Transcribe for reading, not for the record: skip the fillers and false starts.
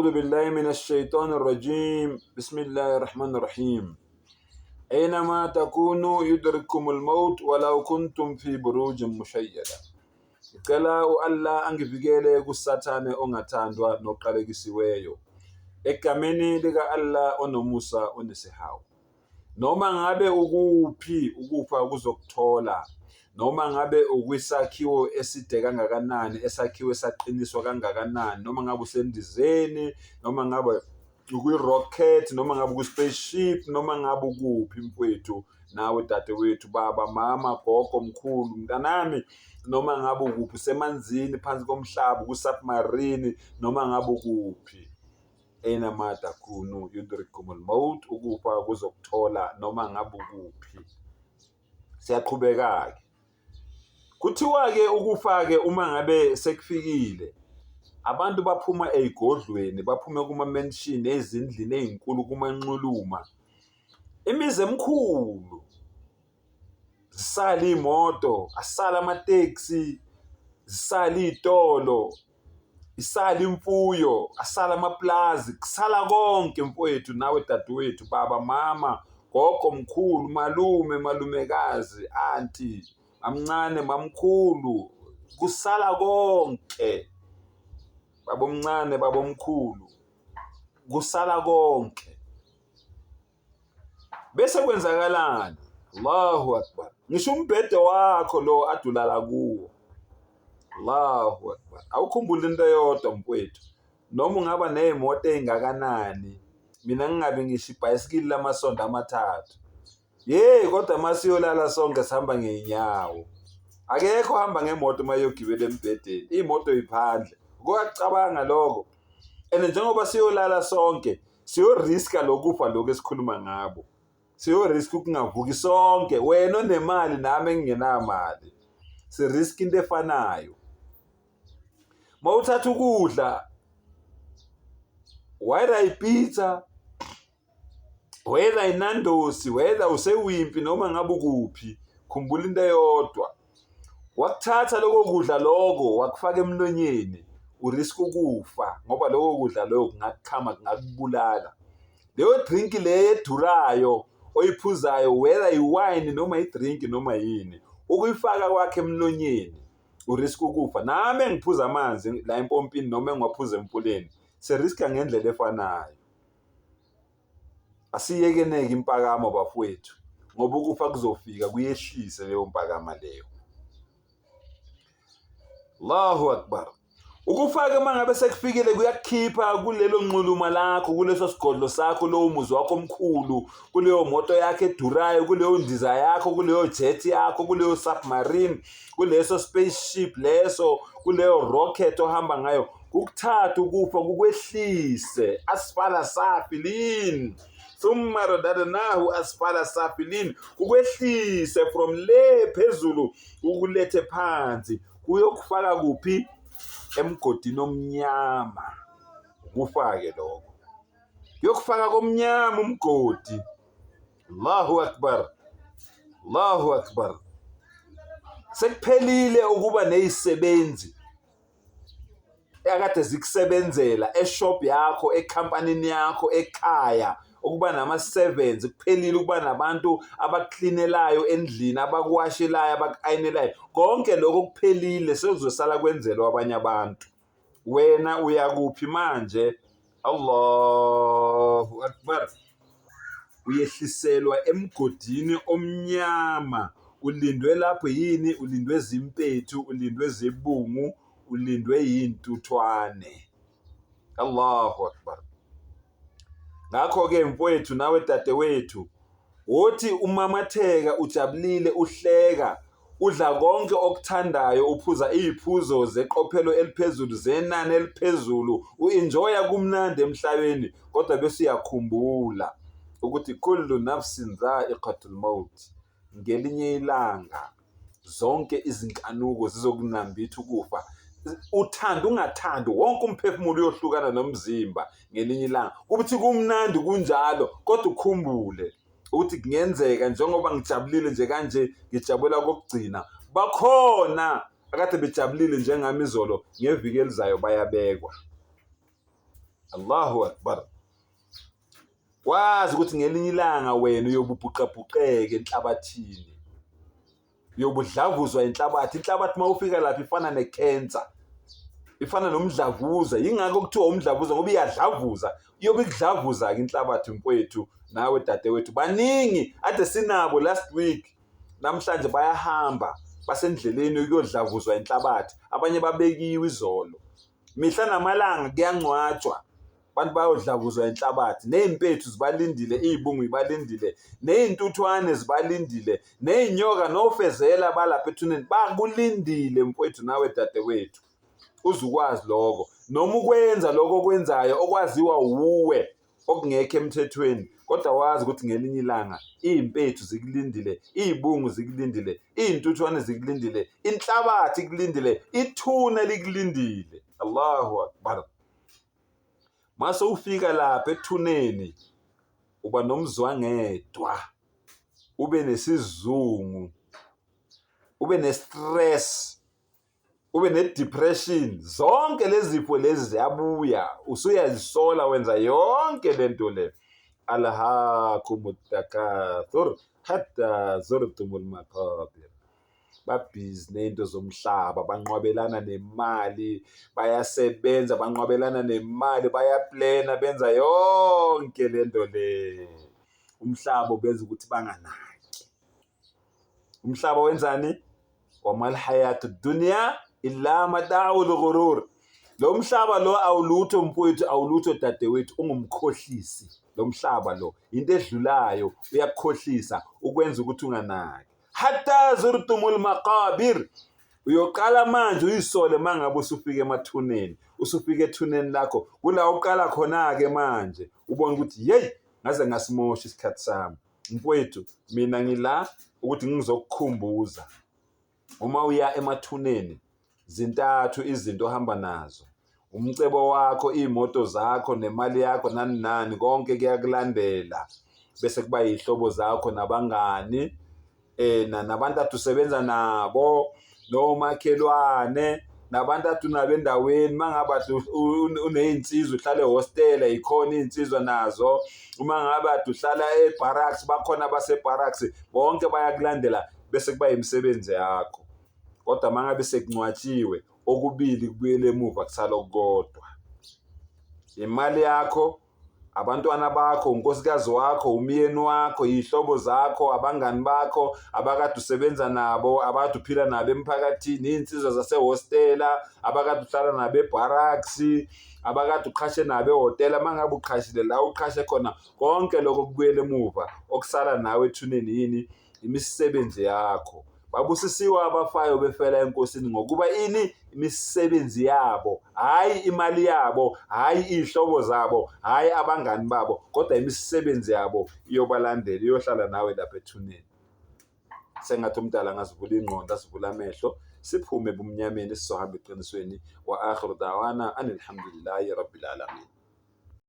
أعوذ بالله من الشيطان الرجيم بسم الله الرحمن الرحيم أينما تكونوا يدرككم الموت ولو كنتم في بروج مشيدة Ngicela u-Allah angivikele kusathane ongathandwa noqalekisiweyo egameni lika-Allah onomusa onesihawu. Noma ngabe ukuphi ukufa kuzokuthola, noma ngabe ukwisakhiwo eside kangakanani, esakhiwo esaqiniswa kangakanani, noma ngabe usendizeni, noma ngabe ukwi-rocket, noma ngabe ukwi-spaceship, noma ngabe ukuphi mfowethu, nawe dadewethu, baba, mama, gogo, mkhulu, mntanami, noma ngabe ukuphi, usemanzini, phansi komhlaba, ku-submarine, noma ngabe ukuphi. Einama takunu yudrikumul maut, ukufa kuzokuthola noma ngabe ukuphi. Siyaqhubeka-ke. Kuthiwa-ke ukufa-ke uma ngabe sekufikile, abantu baphuma ey'godlweni, baphume kuma-mansion, ezindlini ey'nkulu, kumanxuluma. Imizi emkhulu, zisala iy'moto, asala amateksi, zisala iy'tolo, isala imfuyo, asala amaplazi, kusala konke mfowethu, nawe dadewethu, baba, mama, gogo, mkhulu, malume, malumekazi, anti, mamncane, mamkhulu, kusala konke. Babomncane, babomkhulu, kusala konke. Bese kwenzakalani? Allahu Akbar. Ngisho umbhede wakho lo adulala kuwo. Allahu Akbar. Awukhumbula into eyodwa mfowethu. Noma ungaba nezimoto ezingakanani, mina ngingabe ngisho ibhayisikili lamasonto amathathu. Kodwa masiyolala sonke sihamba ngeenyawo. Akekho hamba ngemoto mayogibela embhedeni. Imoto iphandle. Ukuyacabanga lokho. And njengoba siyolala sonke, siyoriska lokufa lokho esikhuluma ngabo. Siyoriska ukungavuki sonke. Wena onemali nami engingenamali. Siriska into efanayo. Mawuthatha ukudla, whether ipizza, whether inandosi, whether usewimpi noma ngabe ukuphi, khumbula into eyodwa. Wakuthatha lokho kudla lokho, wakufaka emlonyeni, uriska ukufa, ngoba lokho kudla lokho kungakukhama, kungakubulala. Leyo drink le edurayo, oyiphuzayo, whether iwine noma idrink noma yini, ukuyifaka kwakhe emlonyeni, uriska ukufa. Nami engiphuza amanzi la empompini noma engiwaphuza emfuleni, seriska ngendlela efanayo. Asiyekeneke impakamo bafowethu, ngoba ukufa kuzofika kuyehlise leyo mpakama leyo. Allahu Akbar. Ukufa-ke uma ngabe sekufikile kuyakukhipha kulelo nxuluma lakho, kuleso sigodlo sakho, lowo muzi wakho omkhulu, kuleyo moto yakho edurayo, kuleyo ndiza yakho, kuleyo jet yakho, kuleyo submarine, kuleso spaceship leso, kuleyo rocket ohamba ngayo. Kukuthatha ukufa kukwehlise asfala safilin. Thumma radadnahu asfala safilin. Kukwehlise from le phezulu ukulethe phansi. Kuyokufaka kuphi? Emgodini omnyama. Kufake lokho. Yokufaka komnyama umgodi. Allahu Akbar. Allahu Akbar. Sekuphelile ukuba nezisebenzi akade zikusebenzela eshop yakho, ekhampanini yakho, ekhaya, ukuba nama-servants. Kuphelile ukuba nabantu abaklinelayo endlini, abakuwashelayo, abakayinelayo. Konke lokho kuphelile, sekuzosala kwenzelwa abanye abantu. Wena uyakuphi manje? Allahu Akbar. Uyehliselwa emgodini omnyama. Ulindwe lapho yini? Ulindwe zimpethu, ulindwe zibungu, ulindwe yintuthwane. Allahu Akbar. Ngakho-ke mfowethu, nawe dadewethu, wothi umamatheka, ujabulile, uhleka, udla konke okuthandayo, uphuza iy'phuzo zeqophelo eliphezulu, zenani eliphezulu, u-enjoya kumnandi emhlabeni, kodwa bese uyakhumbula ukuthi kullu nafsin dha'iqatul maut. Ngelinye ilanga zonke izinkanuko zizokunambitha ukufa. Uthanda ungathandi, wonke umphefumulo uyohlukana nomzimba ngelinye ilanga. Kubuthi kumnandi kunjalo, kodwa ukhumbule ukuthi kungenzeka njengoba ngijabulile nje kanje, ngijabulela kokugcina, bakhona akade bejabulile njengami izolo, ngeviki elizayo bayabekwa. Allahu akbar. Wazi ukuthi ngelinye ilanga wena uyobubhuqabhuqeke enhlabathini, uyobudlavuzwa inhlabathi. Inhlabathi mawufika lapha ifana necancer, ifana nomdlavuza. Yingakho kuthiwa umdlavuza ngoba iyadlavuza. Iyobe ikudlavuza-ke inhlabathi mfowethu nawe dadewethu. Baningi ade sinabo last week, namhlanje bayahamba basendleleni ukuyodlavuzwa inhlabathi. Abanye babekiwe izolo. Mihla namalanga kuyangcwatshwa, abantu bayodlavuzwa inhlabathi. Ney'mpethu zibalindile, iy'bungu zibalindile, ney'ntuthwane zibalindile, ney'nyoka nofezela balapha ethuneni bakulindile mfowethu nawe dadewethu. Uzukwazi lokho, noma ukwenza lokho okwenzayo okwaziwa wuwe okungekho emthethweni, kodwa wazi ukuthi ngelinye ilanga iy'mpethu zikulindile, iy'bungu zikulindile, iy'ntuthwane zikulindile, inhlabathi ikulindile, ithuna likulindile. Allahu akbar. Mase ufika lapha ethuneni uba nomzwangedwa, ube nesizungu, ube nestress, ube ne-depression. Zonke lezi zifo lezi ziyabuya, usuyazisola wenza yonke lento le. Alhaakumut takathur hatta zurtumul maqabir. Babhizi nento zomhlaba, banqwabelana nemali, bayasebenza, banqwabelana nemali, bayaplana, benza yonke lento le. Umhlaba ubenza ukuthi banganaki. Umhlaba wenzani? Wamal hayatu dunya illa mata'ul ghurur. Lo mhlaba lo awulutho mfowethu, awulutho dadewethu, ungumkhohlisi. Lo mhlaba lo into edlulayo, uyakukhohlisa ukwenza ukuthi unganaki. Hatta zurtumul maqabir. Uyoqala manje uyisole mangabe usufika emathuneni, usufika ethuneni lakho, kula uqala khona-ke manje ubone ukuthi yeyi, ngaze ngasimosha isikhathi sami. Mfowethu, mina ngila ukuthi ngizokukhumbuza, uma uya emathuneni, zintathu izinto ohamba nazo: umcebo wakho, iy'moto zakho, nemali yakho, nani nani, konke kuyakulandela. Bese kuba yihlobo zakho nabangani, nabantu ade usebenza nabo, nomakhelwane, nabantu ade unabo endaweni. Uma ngabe ade uney'nsizwa, uhlala ehostela, yikhona iy'nsizwa nazo. Uma ngabe ade uhlala ebarracks, bakhona basebarracks, bonke bayakulandela. Bese kuba imisebenzi yakho. Kodwa uma ngabe sekuncwatshiwe, okubili kubuyele emuva, kusala okukodwa: imali yakho, abantwana bakho, unkosikazi wakho, umyeni wakho, iy'hlobo zakho, abangani bakho, abakade usebenza nabo, abakade uphila nabo emphakathini, iy'nsizwa zasehostela, abakade uhlala nabo ebarracks, abakade uqhashe nabo ehhotela. Uma ngabe uqhashile la uqhashe khona, konke lokho kubuyele emuva. Okusala nawe ethuneni yini? Imisebenzi yakho. Babusisiwe abafayo befela enkosini ngokuba ini? Imisebenzi yabo, hayi imali yabo, hayi iy'hlobo zabo, hayi abangani babo, kodwa imisebenzi yabo iyobalandela, iyohlala nawe lapha ethuneni. Sengathi umdala angazivula ingqondo, asivula amehlo, siphume ebumnyameni sizohamba eqinisweni. Wa akhiru da'wana anil hamdulillahi rabbil alamin.